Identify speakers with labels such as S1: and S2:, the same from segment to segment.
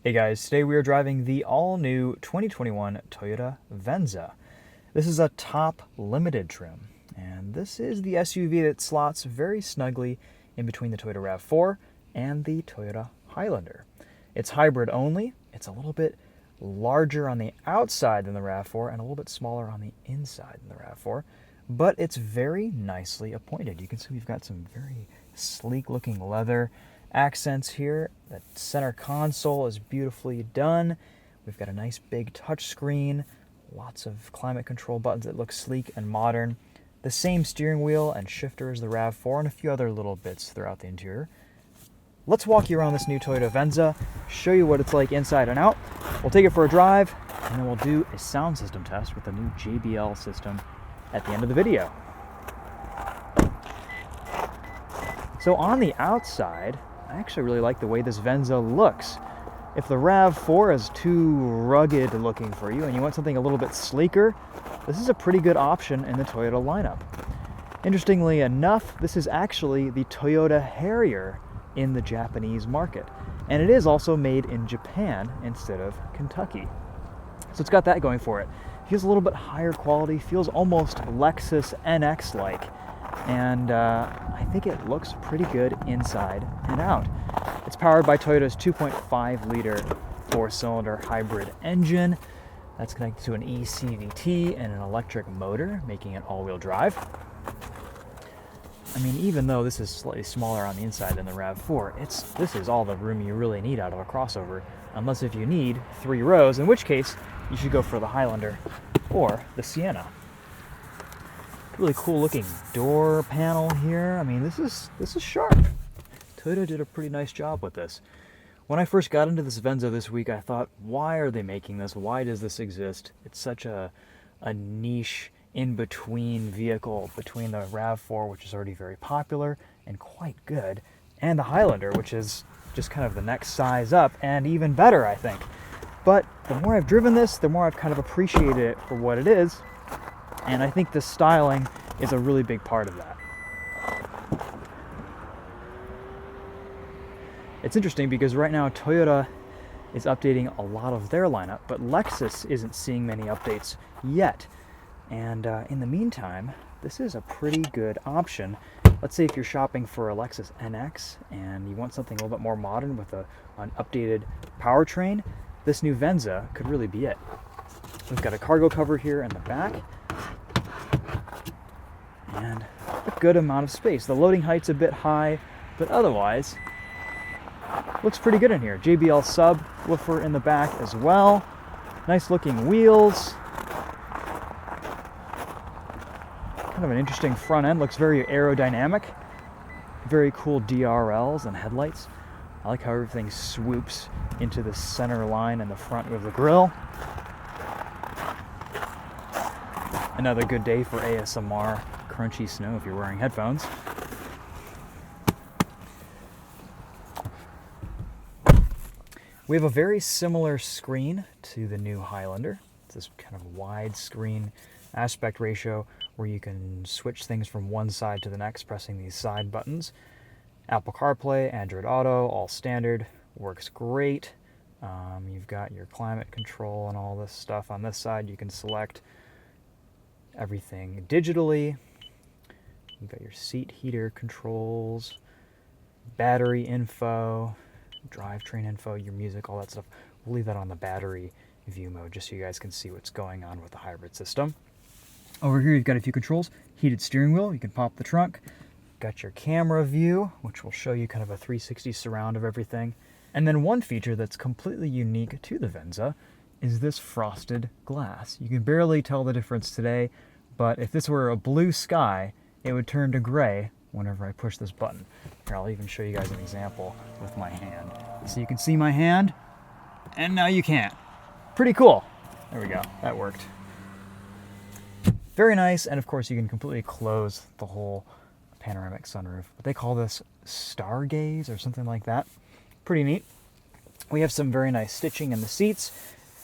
S1: Hey guys, today we are driving the all-new 2021 Toyota Venza. This is a top limited trim, and this is the SUV that slots very snugly in between the Toyota RAV4 and the Toyota Highlander. It's hybrid only. It's a little bit larger on the outside than the RAV4 and a little bit smaller on the inside than the RAV4, but it's very nicely appointed. You can see we've got some very sleek looking leather accents here. The center console is beautifully done. We've got a nice big touch screen, lots of climate control buttons that look sleek and modern. The same steering wheel and shifter as the RAV4 and a few other little bits throughout the interior. Let's walk you around this new Toyota Venza, show you what it's like inside and out. We'll take it for a drive, and then we'll do a sound system test with the new JBL system at the end of the video. So on the outside, I actually really like the way this Venza looks. If the RAV4 is too rugged looking for you and you want something a little bit sleeker, this is a pretty good option in the Toyota lineup. Interestingly enough, this is actually the Toyota Harrier in the Japanese market. And it is also made in Japan instead of Kentucky. So it's got that going for it. Feels a little bit higher quality, feels almost Lexus NX-like. And I think it looks pretty good inside and out. It's powered by Toyota's 2.5-liter four-cylinder hybrid engine. That's connected to an eCVT and an electric motor, making it all-wheel drive. I mean, even though this is slightly smaller on the inside than the RAV4, this is all the room you really need out of a crossover, unless if you need 3 rows, in which case you should go for the Highlander or the Sienna. Really cool looking door panel here. I mean, this is sharp. Toyota did a pretty nice job with this. When I first got into this Venza this week, I thought, why are they making this? Why does this exist? It's such a niche in-between vehicle between the RAV4, which is already very popular and quite good, and the Highlander, which is just kind of the next size up and even better, I think. But the more I've driven this, the more I've kind of appreciated it for what it is. And I think the styling is a really big part of that. It's interesting because right now Toyota is updating a lot of their lineup, but Lexus isn't seeing many updates yet. And in the meantime, this is a pretty good option. Let's say if you're shopping for a Lexus NX and you want something a little bit more modern with an updated powertrain, this new Venza could really be it. We've got a cargo cover here in the back and a good amount of space. The loading height's a bit high, but otherwise looks pretty good in here. JBL subwoofer in the back as well. Nice looking wheels. Kind of an interesting front end. Looks very aerodynamic. Very cool DRLs and headlights. I like how everything swoops into the center line in the front of the grille. Another good day for ASMR crunchy snow if you're wearing headphones. We have a very similar screen to the new Highlander. It's this kind of widescreen aspect ratio where you can switch things from one side to the next pressing these side buttons. Apple CarPlay, Android Auto, all standard, works great. You've got your climate control and all this stuff on this side. You can select everything digitally. You've got your seat heater controls, battery info, drivetrain info, your music, all that stuff. We'll leave that on the battery view mode just so you guys can see what's going on with the hybrid system. Over here you've got a few controls. Heated steering wheel, you can pop the trunk. Got your camera view, which will show you kind of a 360 surround of everything. And then one feature that's completely unique to the Venza is this frosted glass. You can barely tell the difference today, but if this were a blue sky, it would turn to gray whenever I push this button. Here, I'll even show you guys an example with my hand. So you can see my hand, and now you can't. Pretty cool. There we go, that worked. Very nice, and of course you can completely close the whole panoramic sunroof. They call this Stargaze or something like that. Pretty neat. We have some very nice stitching in the seats.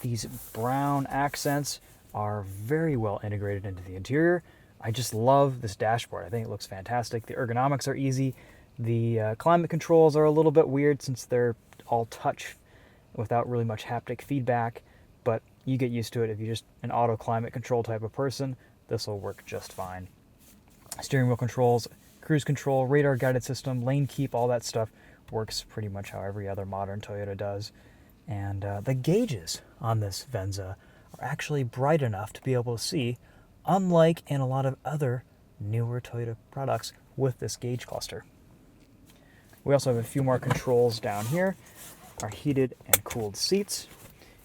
S1: These brown accents are very well integrated into the interior. I just love this dashboard. I think it looks fantastic. The ergonomics are easy. The climate controls are a little bit weird since they're all touch without really much haptic feedback, but you get used to it. If you're just an auto climate control type of person, this will work just fine. Steering wheel controls, cruise control, radar guided system, lane keep, all that stuff works pretty much how every other modern Toyota does. And the gauges on this Venza are actually bright enough to be able to see, unlike in a lot of other newer Toyota products with this gauge cluster. We also have a few more controls down here. Our heated and cooled seats.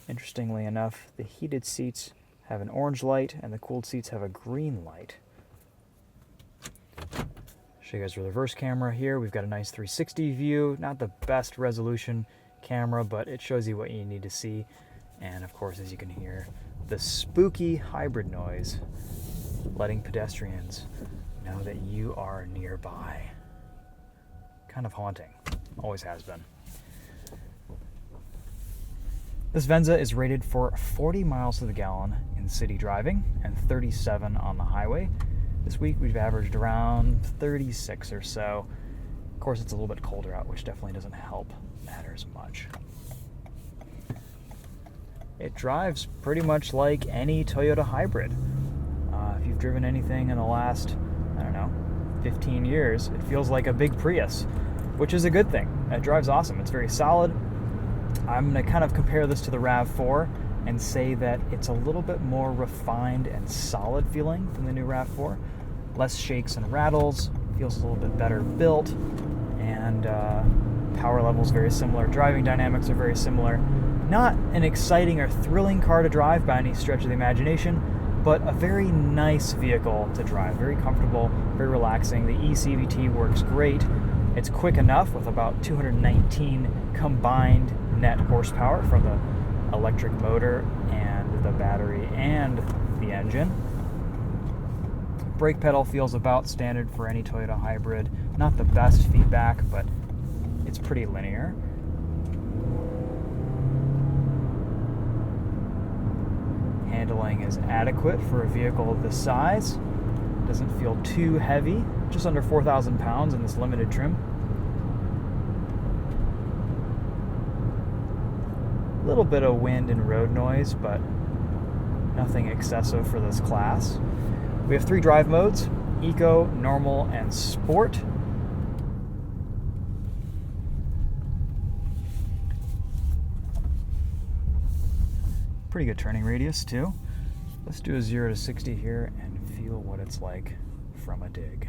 S1: Interestingly enough, the heated seats have an orange light and the cooled seats have a green light. Show you guys the reverse camera here. We've got a nice 360 view. Not the best resolution camera, but it shows you what you need to see. And of course, as you can hear, the spooky hybrid noise, letting pedestrians know that you are nearby. Kind of haunting. Always has been. This Venza is rated for 40 miles to the gallon in city driving and 37 on the highway. This week we've averaged around 36 or so. Of course, it's a little bit colder out, which definitely doesn't help matters much. It drives pretty much like any Toyota hybrid. If you've driven anything in the last, 15 years, it feels like a big Prius, which is a good thing. It drives awesome. It's very solid. I'm going to kind of compare this to the RAV4 and say that it's a little bit more refined and solid feeling than the new RAV4. Less shakes and rattles, feels a little bit better built, and power levels very similar. Driving dynamics are very similar. Not an exciting or thrilling car to drive by any stretch of the imagination, but a very nice vehicle to drive. Very comfortable, very relaxing. The eCVT works great. It's quick enough with about 219 combined net horsepower from the electric motor and the battery and the engine. Brake pedal feels about standard for any Toyota hybrid. Not the best feedback, but it's pretty linear. Handling is adequate for a vehicle of this size. Doesn't feel too heavy, just under 4,000 pounds in this limited trim. A little bit of wind and road noise, but nothing excessive for this class. We have 3 drive modes: Eco, Normal, and Sport. Pretty good turning radius too. Let's do a 0 to 60 here and feel what it's like from a dig.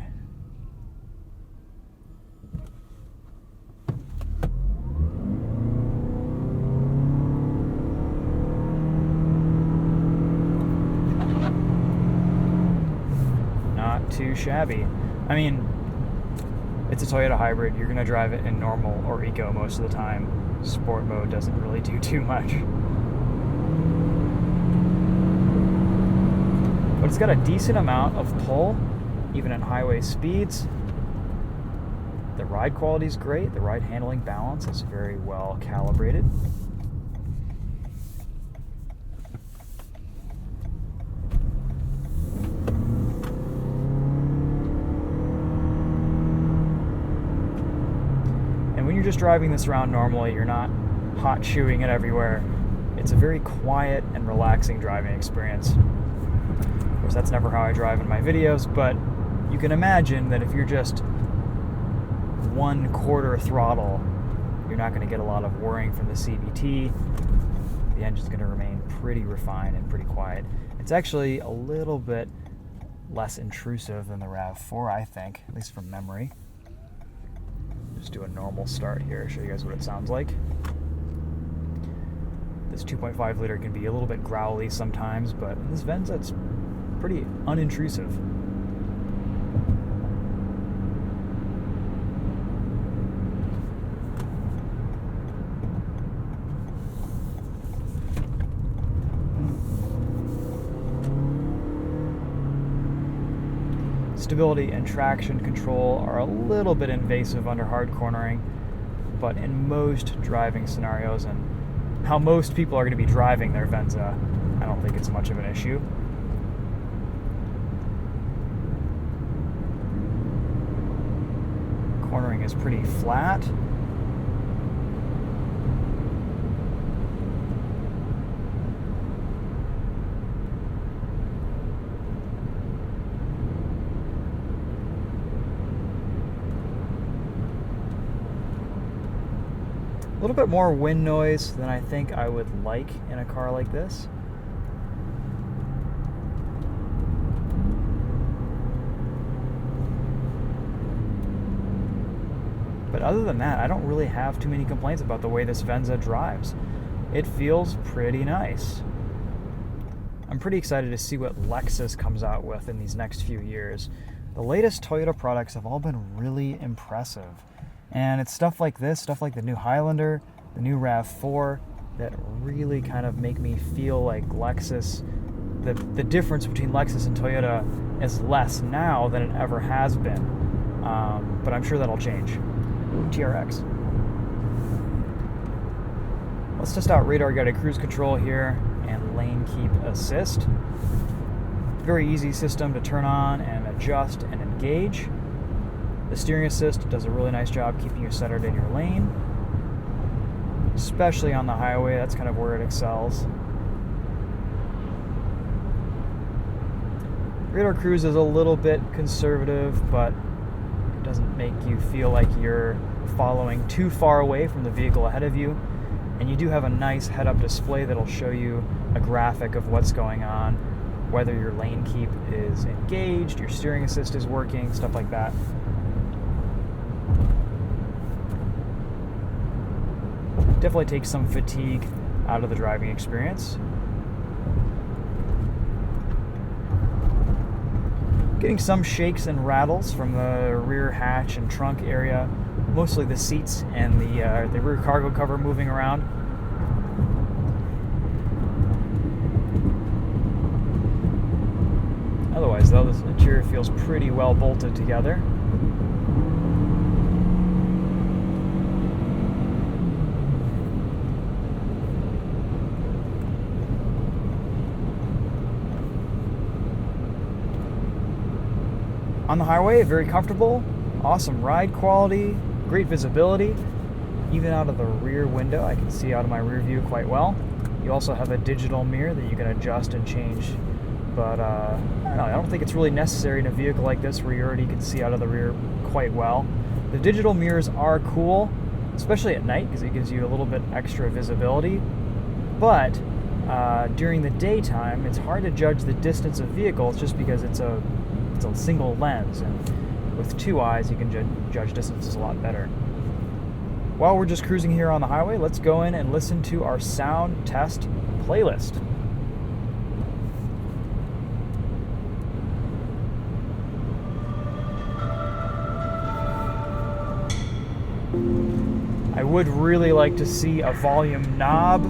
S1: Not too shabby. I mean, it's a Toyota hybrid. You're going to drive it in normal or eco most of the time. Sport mode doesn't really do too much. But it's got a decent amount of pull, even at highway speeds. The ride quality is great. The ride handling balance is very well calibrated. And when you're just driving this around normally, you're not hot shoeing it everywhere. It's a very quiet and relaxing driving experience. Of course, that's never how I drive in my videos, but you can imagine that if you're just 1/4 throttle, you're not going to get a lot of whirring from the CVT. The engine's going to remain pretty refined and pretty quiet. It's actually a little bit less intrusive than the RAV4, I think, at least from memory. Just do a normal start here, show you guys what it sounds like. This 2.5 liter can be a little bit growly sometimes, but in this Venza, it's pretty unintrusive. Stability and traction control are a little bit invasive under hard cornering, but in most driving scenarios and how most people are going to be driving their Venza, I don't think it's much of an issue. Cornering is pretty flat. A little bit more wind noise than I think I would like in a car like this. But other than that, I don't really have too many complaints about the way this Venza drives. It feels pretty nice. I'm pretty excited to see what Lexus comes out with in these next few years. The latest Toyota products have all been really impressive. And it's stuff like this, stuff like the new Highlander, the new RAV4, that really kind of make me feel like Lexus, the difference between Lexus and Toyota is less now than it ever has been. But I'm sure that'll change. Ooh, TRX. Let's test out radar guided cruise control here and lane keep assist. Very easy system to turn on and adjust and engage. The steering assist does a really nice job keeping you centered in your lane, especially on the highway. That's kind of where it excels. Radar cruise is a little bit conservative, but it doesn't make you feel like you're following too far away from the vehicle ahead of you. And you do have a nice head-up display that'll show you a graphic of what's going on, whether your lane keep is engaged, your steering assist is working, stuff like that. Definitely takes some fatigue out of the driving experience. Getting some shakes and rattles from the rear hatch and trunk area, mostly the seats and the rear cargo cover moving around. Otherwise, though, this interior feels pretty well bolted together. On the highway, very comfortable, awesome ride quality, great visibility. Even out of the rear window, I can see out of my rear view quite well. You also have a digital mirror that you can adjust and change, but I don't think it's really necessary in a vehicle like this where you already can see out of the rear quite well. The digital mirrors are cool, especially at night, because it gives you a little bit extra visibility, but during the daytime, it's hard to judge the distance of vehicles just because it's a single lens, and with two eyes you can judge distances a lot better. While we're just cruising here on the highway, let's go in and listen to our sound test playlist. I would really like to see a volume knob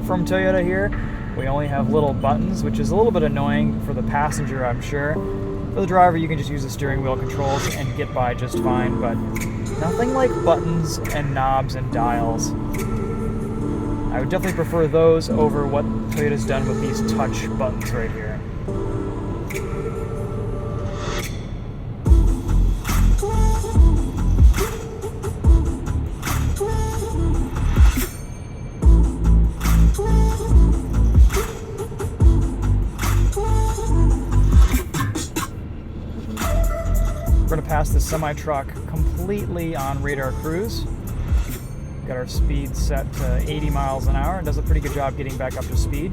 S1: from Toyota here. We only have little buttons, which is a little bit annoying for the passenger, I'm sure. For the driver, you can just use the steering wheel controls and get by just fine, but nothing like buttons and knobs and dials. I would definitely prefer those over what Toyota's done with these touch buttons right here. We're going to pass this semi-truck completely on radar cruise. Got our speed set to 80 miles an hour. It does a pretty good job getting back up to speed.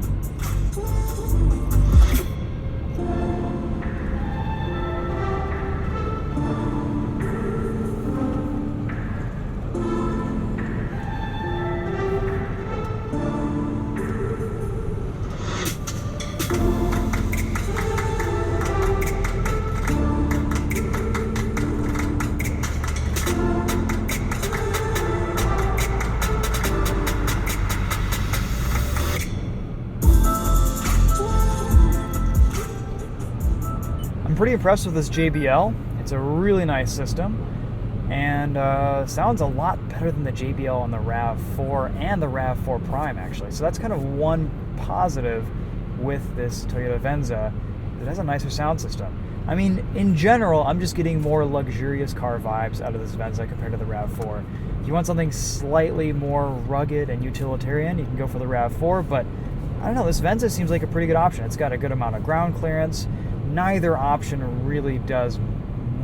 S1: I'm pretty impressed with this JBL. It's a really nice system, and sounds a lot better than the JBL on the RAV4 and the RAV4 Prime, actually. So that's kind of one positive with this Toyota Venza. It has a nicer sound system. I mean, in general, I'm just getting more luxurious car vibes out of this Venza compared to the RAV4. If you want something slightly more rugged and utilitarian, you can go for the RAV4, but I don't know, this Venza seems like a pretty good option. It's got a good amount of ground clearance. Neither option really does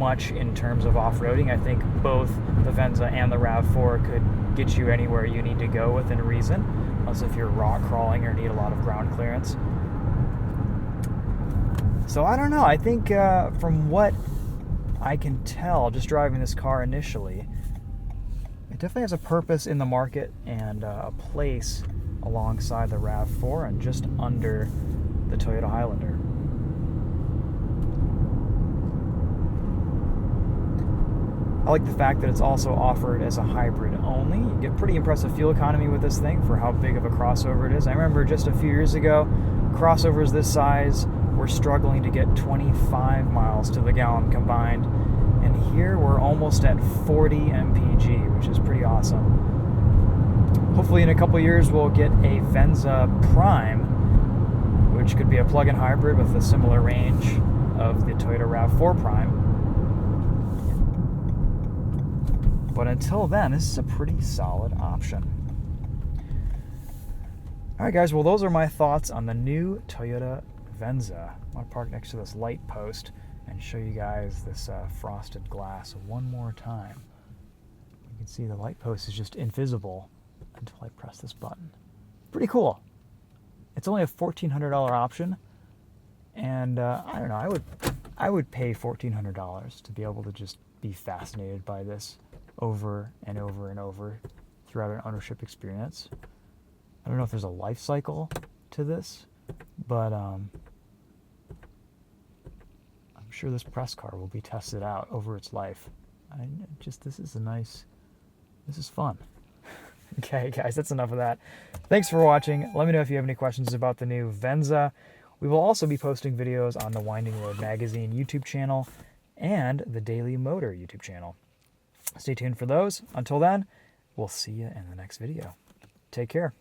S1: much in terms of off-roading. I think both the Venza and the RAV4 could get you anywhere you need to go within reason, unless if you're rock crawling or need a lot of ground clearance. So I don't know. I think from what I can tell, just driving this car initially, it definitely has a purpose in the market and a place alongside the RAV4 and just under the Toyota Highlander. I like the fact that it's also offered as a hybrid only. You get pretty impressive fuel economy with this thing for how big of a crossover it is. I remember just a few years ago, crossovers this size were struggling to get 25 miles to the gallon combined, and here we're almost at 40 mpg, which is pretty awesome. Hopefully in a couple years we'll get a Venza Prime, which could be a plug-in hybrid with a similar range of the Toyota RAV4 Prime. But until then, this is a pretty solid option. Alright guys, well those are my thoughts on the new Toyota Venza. I'm going to park next to this light post and show you guys this frosted glass one more time. You can see the light post is just invisible until I press this button. Pretty cool. It's only a $1,400 option, and I don't know, I would pay $1,400 to be able to just be fascinated by this over and over and over throughout an ownership experience. I don't know if there's a life cycle to this, but I'm sure this press car will be tested out over its life. This is fun. Okay, guys, that's enough of that. Thanks for watching. Let me know if you have any questions about the new Venza. We will also be posting videos on the Winding Road Magazine YouTube channel and the Daily Motor YouTube channel. Stay tuned for those. Until then, we'll see you in the next video. Take care.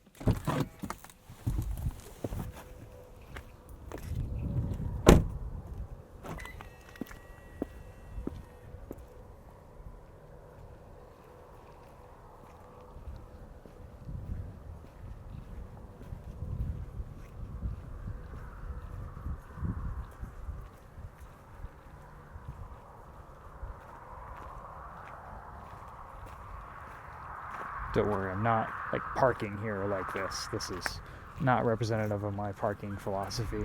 S1: Don't worry, I'm not like parking here like this. This is not representative of my parking philosophy.